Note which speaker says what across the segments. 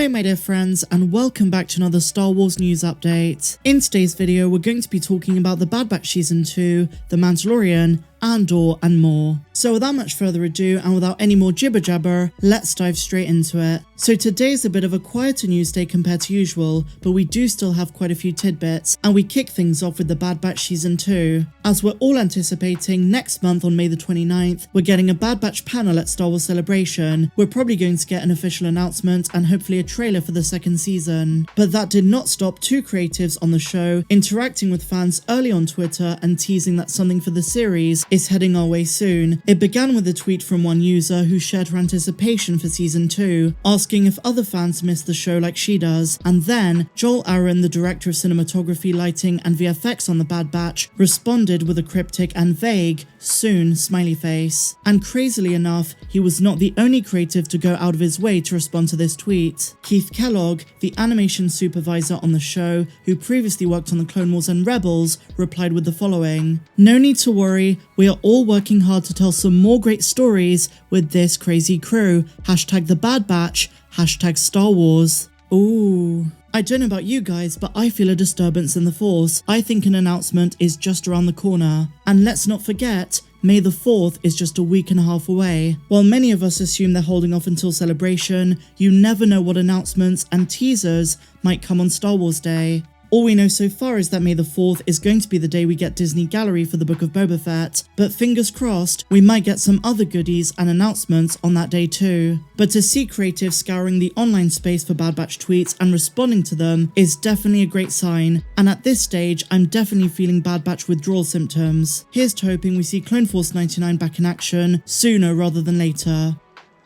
Speaker 1: Hey my dear friends, and welcome back to another Star Wars news update. In today's video, we're going to be talking about the Bad Batch Season 2, The Mandalorian, Andor, and more. So without much further ado, and without any more jibber jabber, let's dive straight into it. So today's a bit of a quieter news day compared to usual, but we do still have quite a few tidbits, and we kick things off with the Bad Batch Season 2. As we're all anticipating, next month on May the 29th, we're getting a Bad Batch panel at Star Wars Celebration. We're probably going to get an official announcement and hopefully a trailer for the second season. But that did not stop two creatives on the show interacting with fans early on Twitter and teasing that something for the series is heading our way soon. It began with a tweet from one user who shared her anticipation for Season 2, asking if other fans miss the show like she does, and then Joel Aaron, the director of cinematography, lighting and VFX on The Bad Batch, responded with a cryptic and vague, soon smiley face. And crazily enough, he was not the only creative to go out of his way to respond to this tweet. Keith Kellogg, the animation supervisor on the show, who previously worked on the Clone Wars and Rebels, replied with the following: "No need to worry, we are all working hard to tell some more great stories with this crazy crew. Hashtag The Bad Batch, hashtag Star Wars." Ooh. I don't know about you guys, but I feel a disturbance in the Force. I think an announcement is just around the corner. And let's not forget, May the 4th is just a week and a half away. While many of us assume they're holding off until Celebration, you never know what announcements and teasers might come on Star Wars Day. All we know so far is that May the 4th is going to be the day we get Disney Gallery for the Book of Boba Fett, but fingers crossed, we might get some other goodies and announcements on that day too. But to see creatives scouring the online space for Bad Batch tweets and responding to them is definitely a great sign, and at this stage, I'm definitely feeling Bad Batch withdrawal symptoms. Here's to hoping we see Clone Force 99 back in action sooner rather than later.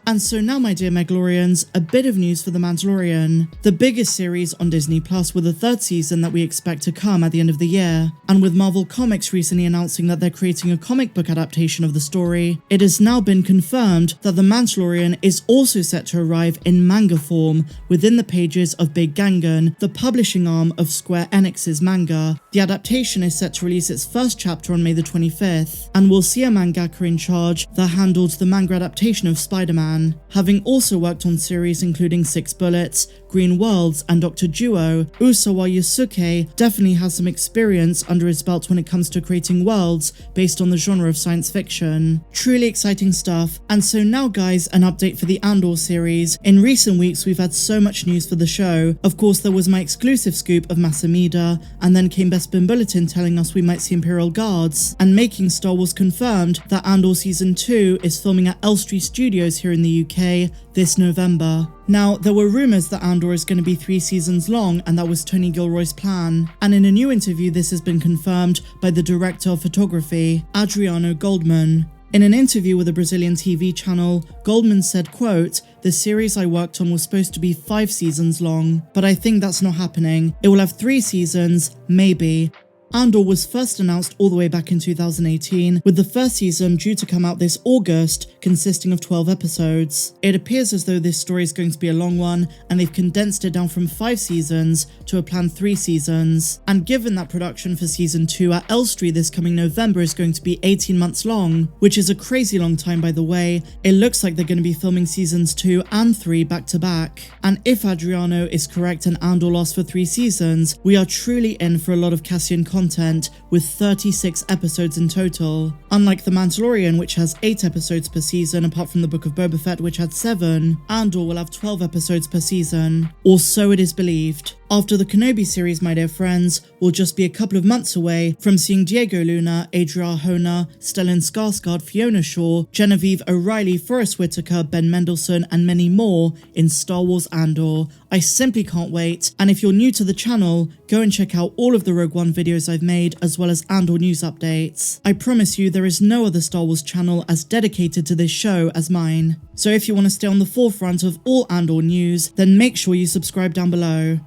Speaker 1: And so now, my dear Mandalorians, a bit of news for The Mandalorian, the biggest series on Disney Plus, with a third season that we expect to come at the end of the year. And with Marvel Comics recently announcing that they're creating a comic book adaptation of the story, it has now been confirmed that The Mandalorian is also set to arrive in manga form within the pages of Big Gangan, the publishing arm of Square Enix's Manga. The adaptation is set to release its first chapter on May the 25th, and we'll see a mangaka in charge that handled the manga adaptation of Spider-Man. Having also worked on series including Six Bullets, Green Worlds, and Dr. Duo, Usawa Yusuke definitely has some experience under his belt when it comes to creating worlds based on the genre of science fiction. Truly exciting stuff. And so now, guys, an update for the Andor series. In recent weeks, we've had so much news for the show. Of course, there was my exclusive scoop of Masamida, and then came Bespin Bulletin telling us we might see Imperial Guards, and making Star Wars confirmed that Andor Season 2 is filming at Elstree Studios here in the UK this November. Now, there were rumours that Andor is going to be 3 seasons long, and that was Tony Gilroy's plan. And in a new interview, this has been confirmed by the director of photography, Adriano Goldman. In an interview with a Brazilian TV channel, Goldman said, quote, "The series I worked on was supposed to be 5 seasons long, but I think that's not happening. It will have 3 seasons, maybe." Andor was first announced all the way back in 2018, with the first season due to come out this August, consisting of 12 episodes. It appears as though this story is going to be a long one, and they've condensed it down from 5 seasons to a planned 3 seasons. And given that production for Season 2 at Elstree this coming November is going to be 18 months long, which is a crazy long time by the way, it looks like they're going to be filming Seasons 2 and 3 back to back. And if Adriano is correct and Andor lasts for 3 seasons, we are truly in for a lot of Cassian content, with 36 episodes in total. Unlike The Mandalorian, which has 8 episodes per season, apart from the Book of Boba Fett, which had 7, Andor will have 12 episodes per season, or so it is believed. After the Kenobi series, my dear friends, we'll just be a couple of months away from seeing Diego Luna, Adria Arjona, Stellan Skarsgård, Fiona Shaw, Genevieve O'Reilly, Forrest Whitaker, Ben Mendelsohn, and many more in Star Wars Andor. I simply can't wait, and if you're new to the channel, go and check out all of the Rogue One videos I've made, as well as Andor news updates. I promise you there is no other Star Wars channel as dedicated to this show as mine. So if you want to stay on the forefront of all Andor news, then make sure you subscribe down below.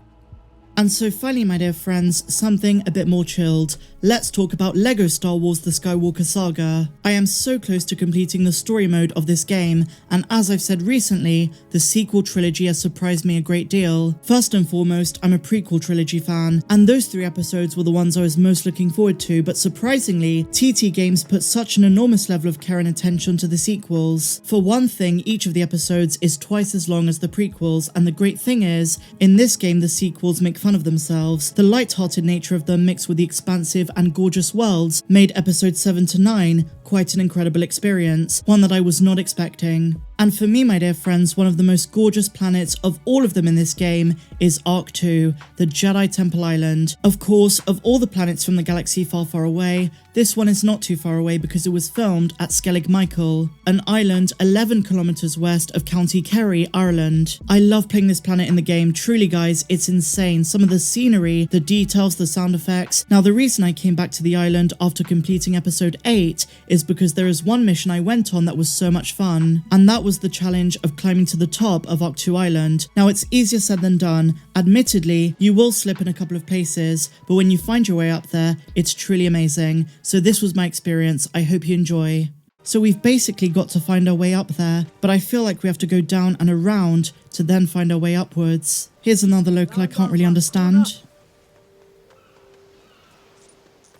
Speaker 1: And so finally, my dear friends, something a bit more chilled. Let's talk about LEGO Star Wars The Skywalker Saga. I am so close to completing the story mode of this game, and as I've said recently, the sequel trilogy has surprised me a great deal. First and foremost, I'm a prequel trilogy fan, and those 3 episodes were the ones I was most looking forward to, but surprisingly, TT Games put such an enormous level of care and attention to the sequels. For one thing, each of the episodes is twice as long as the prequels, and the great thing is, in this game the sequels make fun of themselves. The light-hearted nature of them mixed with the expansive and gorgeous worlds made episodes 7 to 9 quite an incredible experience, one that I was not expecting. And for me, my dear friends, one of the most gorgeous planets of all of them in this game is Arc 2, the Jedi Temple Island. Of course, of all the planets from the galaxy far, far away, this one is not too far away because it was filmed at Skellig Michael, an island 11 kilometers west of County Kerry, Ireland. I love playing this planet in the game, truly guys, it's insane. Some of the scenery, the details, the sound effects. Now the reason I came back to the island after completing episode 8 is because there is one mission I went on that was so much fun, and that was the challenge of climbing to the top of Arc 2 Island. Now it's easier said than done. Admittedly, you will slip in a couple of places, but when you find your way up there, it's truly amazing. So this was my experience. I hope you enjoy. So we've basically got to find our way up there, but I feel like we have to go down and around to then find our way upwards. Here's another local I can't really understand.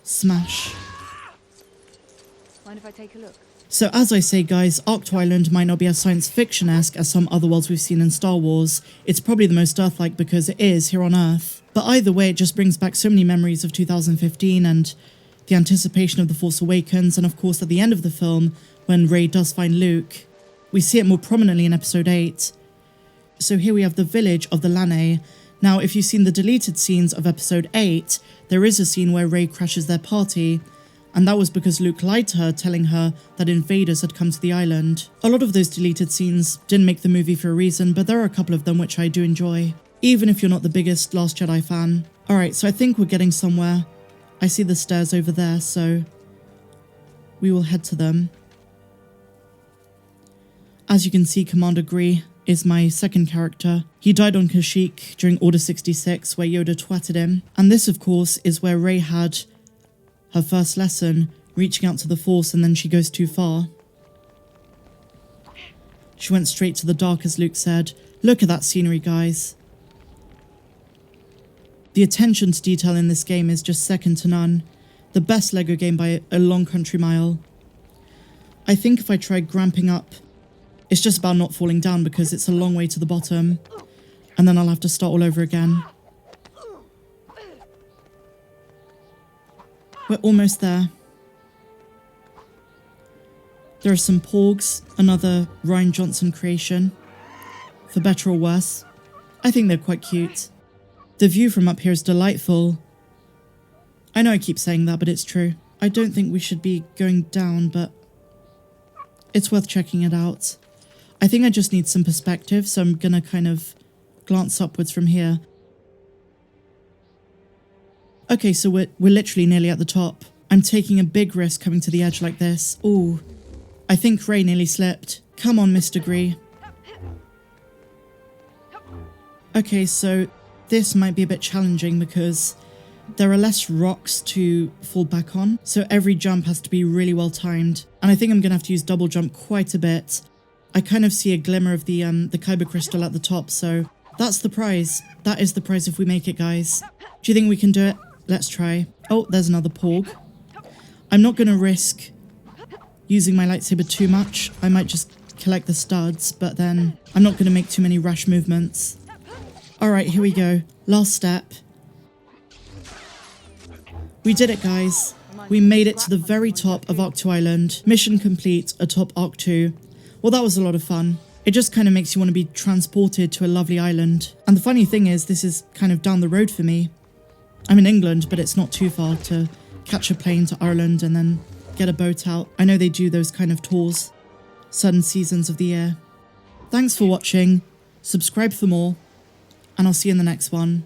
Speaker 1: Smash.
Speaker 2: Mind if I take a look?
Speaker 1: So as I say guys, Arc 2 Island might not be as science fiction-esque as some other worlds we've seen in Star Wars. It's probably the most Earth-like because it is here on Earth. But either way, it just brings back so many memories of 2015 and the anticipation of The Force Awakens, and of course at the end of the film, when Rey does find Luke. We see it more prominently in episode 8. So here we have the village of the Lanai. Now if you've seen the deleted scenes of episode 8, there is a scene where Rey crashes their party, and that was because Luke lied to her, telling her that invaders had come to the island. A lot of those deleted scenes didn't make the movie for a reason, but there are a couple of them which I do enjoy, even if you're not the biggest Last Jedi fan. Alright, so I think we're getting somewhere. I see the stairs over there, so we will head to them. As you can see, Commander Gree is my second character. He died on Kashyyyk during Order 66, where Yoda twatted him. And this, of course, is where Rey had her first lesson, reaching out to the Force, and then she goes too far. She went straight to the dark, as Luke said. Look at that scenery, guys. The attention to detail in this game is just second to none. The best LEGO game by a long country mile. I think if I try gramping up, it's just about not falling down because it's a long way to the bottom. And then I'll have to start all over again. We're almost there. There are some porgs, another Rian Johnson creation. For better or worse. I think they're quite cute. The view from up here is delightful. I know I keep saying that, but it's true. I don't think we should be going down, but it's worth checking it out. I think I just need some perspective, so I'm gonna kind of glance upwards from here. Okay, so we're literally nearly at the top. I'm taking a big risk coming to the edge like this. Ooh, I think Rey nearly slipped. Come on, Mr. Gree. Okay, so this might be a bit challenging because there are less rocks to fall back on, so every jump has to be really well timed. And I think I'm gonna have to use double jump quite a bit. I kind of see a glimmer of the Kyber crystal at the top, so that's the prize. That is the prize if we make it, guys. Do you think we can do it? Let's try. Oh, there's another porg. I'm not gonna risk using my lightsaber too much. I might just collect the studs, but then I'm not gonna make too many rash movements. Alright, here we go. Last step. We did it, guys. We made it to the very top of Arc 2 Island. Mission complete atop Arc 2. Well, that was a lot of fun. It just kind of makes you want to be transported to a lovely island. And the funny thing is, this is kind of down the road for me. I'm in England, but it's not too far to catch a plane to Ireland and then get a boat out. I know they do those kind of tours certain seasons of the year. Thanks for watching. Subscribe for more. And I'll see you in the next one.